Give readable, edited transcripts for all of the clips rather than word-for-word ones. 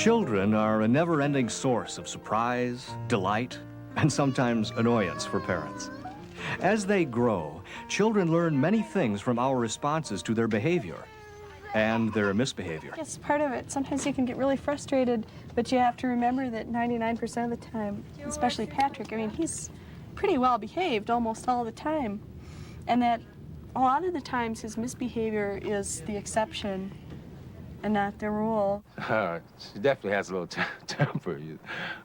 Children are a never-ending source of surprise, delight, and sometimes annoyance for parents. As they grow, children learn many things from our responses to their behavior and their misbehavior. It's part of it. Sometimes you can get really frustrated, but you have to remember that 99% of the time, especially Patrick, I mean, he's pretty well behaved almost all the time. And that a lot of the times his misbehavior is the exception and not the rule. She definitely has a little temper.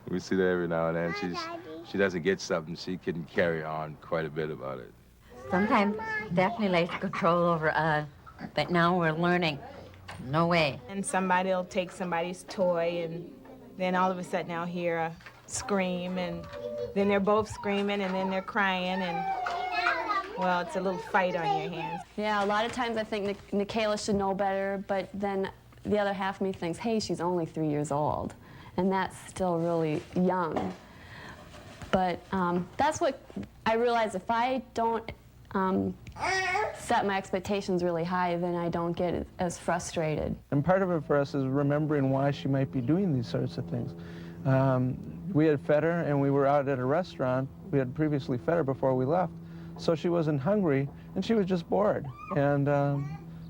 We see that every now and then. She doesn't get something, she can carry on quite a bit about it. Sometimes definitely likes control over us, but now we're learning. No way. And somebody will take somebody's toy, and then all of a sudden I'll hear a scream, and then they're both screaming, and then they're crying, and well, it's a little fight on your hands. Yeah, a lot of times I think Nikayla should know better, but then the other half of me thinks, hey, she's only 3 years old, and that's still really young. But that's what I realize. If I don't set my expectations really high, then I don't get as frustrated. And part of it for us is remembering why she might be doing these sorts of things. We had fed her, and we were out at a restaurant. We had previously fed her before we left. So she wasn't hungry, and she was just bored. And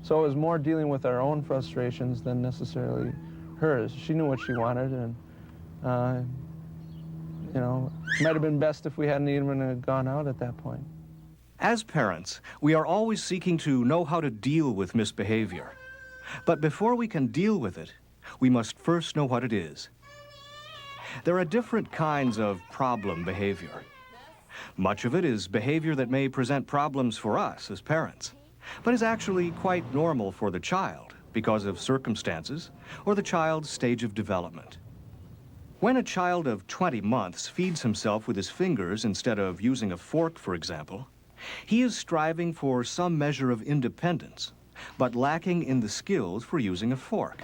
so it was more dealing with our own frustrations than necessarily hers. She knew what she wanted, and you know, it might have been best if we hadn't even gone out at that point. As parents, we are always seeking to know how to deal with misbehavior. But before we can deal with it, we must first know what it is. There are different kinds of problem behavior. Much of it is behavior that may present problems for us as parents, but is actually quite normal for the child because of circumstances or the child's stage of development. When a child of 20 months feeds himself with his fingers instead of using a fork, for example, he is striving for some measure of independence, but lacking in the skills for using a fork.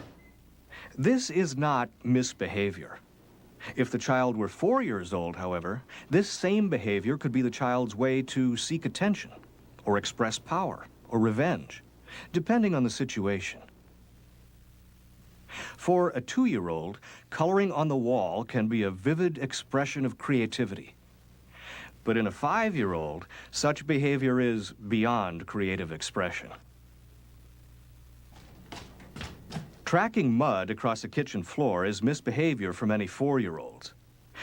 This is not misbehavior. If the child were 4 years old, however, this same behavior could be the child's way to seek attention, or express power, or revenge, depending on the situation. For a 2-year-old, coloring on the wall can be a vivid expression of creativity. But in a 5-year-old, such behavior is beyond creative expression. Tracking mud across a kitchen floor is misbehavior for many 4-year-olds.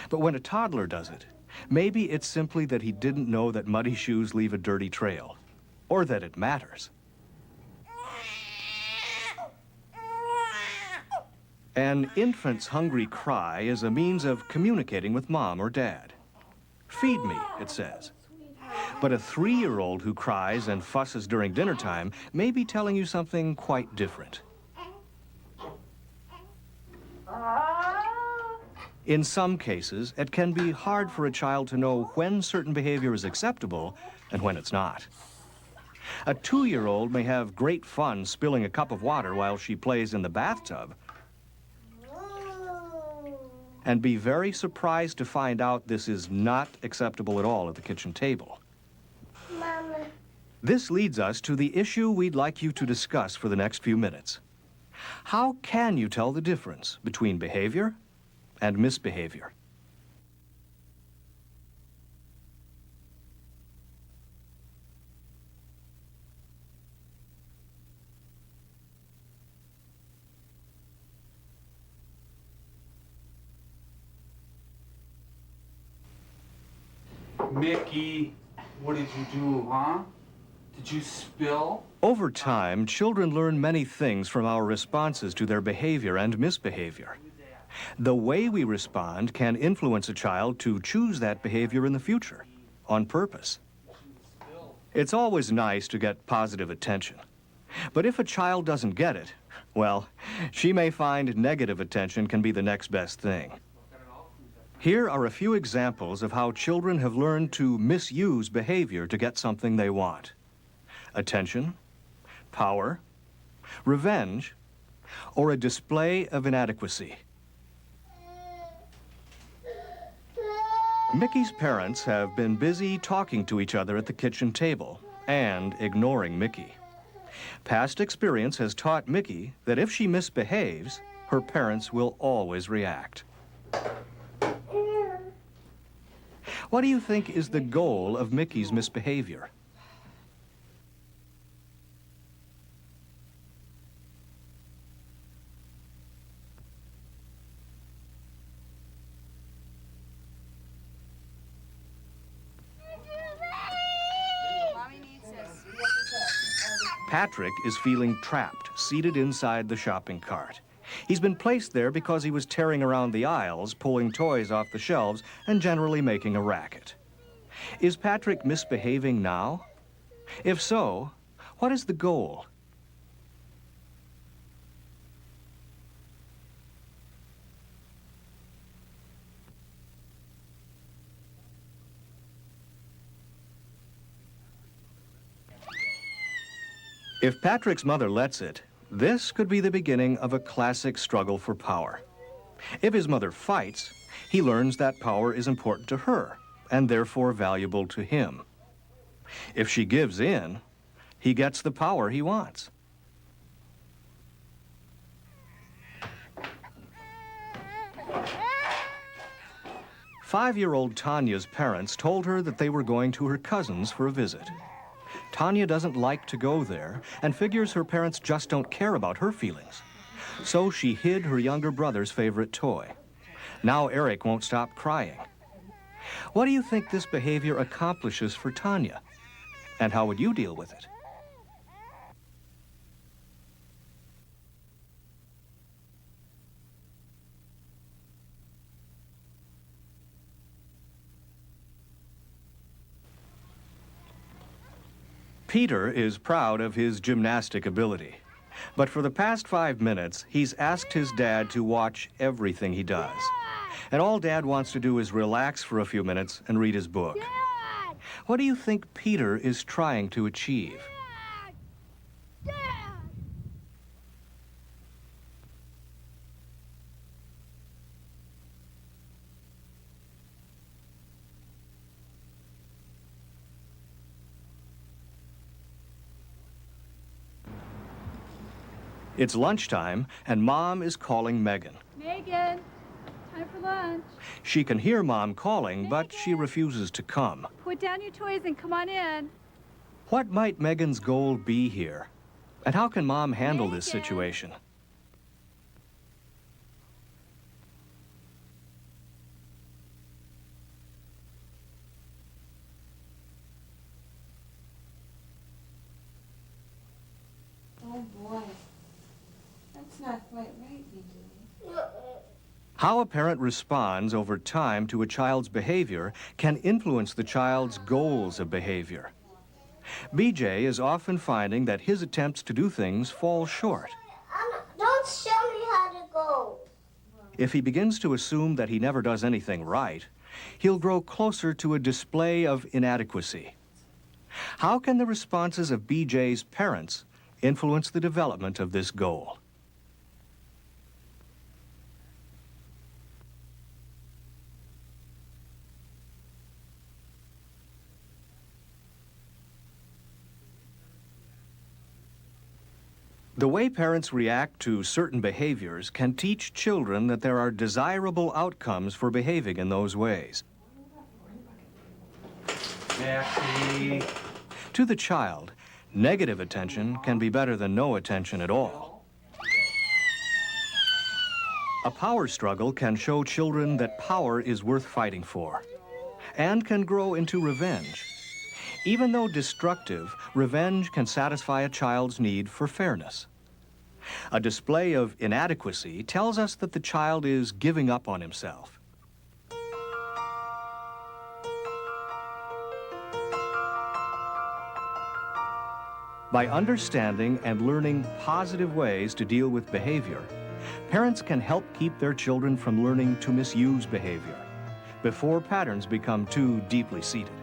But when a toddler does it, maybe it's simply that he didn't know that muddy shoes leave a dirty trail, or that it matters. An infant's hungry cry is a means of communicating with mom or dad. Feed me, it says. But a 3-year-old who cries and fusses during dinner time may be telling you something quite different. In some cases, it can be hard for a child to know when certain behavior is acceptable and when it's not. A 2-year-old may have great fun spilling a cup of water while she plays in the bathtub, and be very surprised to find out this is not acceptable at all at the kitchen table. Mama. This leads us to the issue we'd like you to discuss for the next few minutes. How can you tell the difference between behavior and misbehavior? Mickey, what did you do, huh? Did you spill? Over time, children learn many things from our responses to their behavior and misbehavior. The way we respond can influence a child to choose that behavior in the future, on purpose. It's always nice to get positive attention. But if a child doesn't get it, well, she may find negative attention can be the next best thing. Here are a few examples of how children have learned to misuse behavior to get something they want. Attention, power, revenge, or a display of inadequacy. Mickey's parents have been busy talking to each other at the kitchen table and ignoring Mickey. Past experience has taught Mickey that if she misbehaves, her parents will always react. What do you think is the goal of Mickey's misbehavior? Patrick is feeling trapped, seated inside the shopping cart. He's been placed there because he was tearing around the aisles, pulling toys off the shelves, and generally making a racket. Is Patrick misbehaving now? If so, what is the goal? If Patrick's mother lets it, this could be the beginning of a classic struggle for power. If his mother fights, he learns that power is important to her and therefore valuable to him. If she gives in, he gets the power he wants. Five-year-old Tanya's parents told her that they were going to her cousin's for a visit. Tanya doesn't like to go there and figures her parents just don't care about her feelings. So she hid her younger brother's favorite toy. Now Eric won't stop crying. What do you think this behavior accomplishes for Tanya? And how would you deal with it? Peter is proud of his gymnastic ability. But for the past 5 minutes, he's asked his dad to watch everything he does. And all Dad wants to do is relax for a few minutes and read his book. Dad! What do you think Peter is trying to achieve? Dad! Dad! It's lunchtime, and Mom is calling Megan. Megan, time for lunch. She can hear Mom calling, but she refuses to come. Put down your toys and come on in. What might Megan's goal be here? And how can Mom handle this situation? Oh boy, that's not quite right, BJ. How a parent responds over time to a child's behavior can influence the child's goals of behavior. BJ is often finding that his attempts to do things fall short. Don't show me how to go. If he begins to assume that he never does anything right, he'll grow closer to a display of inadequacy. How can the responses of BJ's parents influence the development of this goal? The way parents react to certain behaviors can teach children that there are desirable outcomes for behaving in those ways. Jackie. To the child, negative attention can be better than no attention at all. A power struggle can show children that power is worth fighting for and can grow into revenge. Even though destructive, revenge can satisfy a child's need for fairness. A display of inadequacy tells us that the child is giving up on himself. By understanding and learning positive ways to deal with behavior, parents can help keep their children from learning to misuse behavior before patterns become too deeply seated.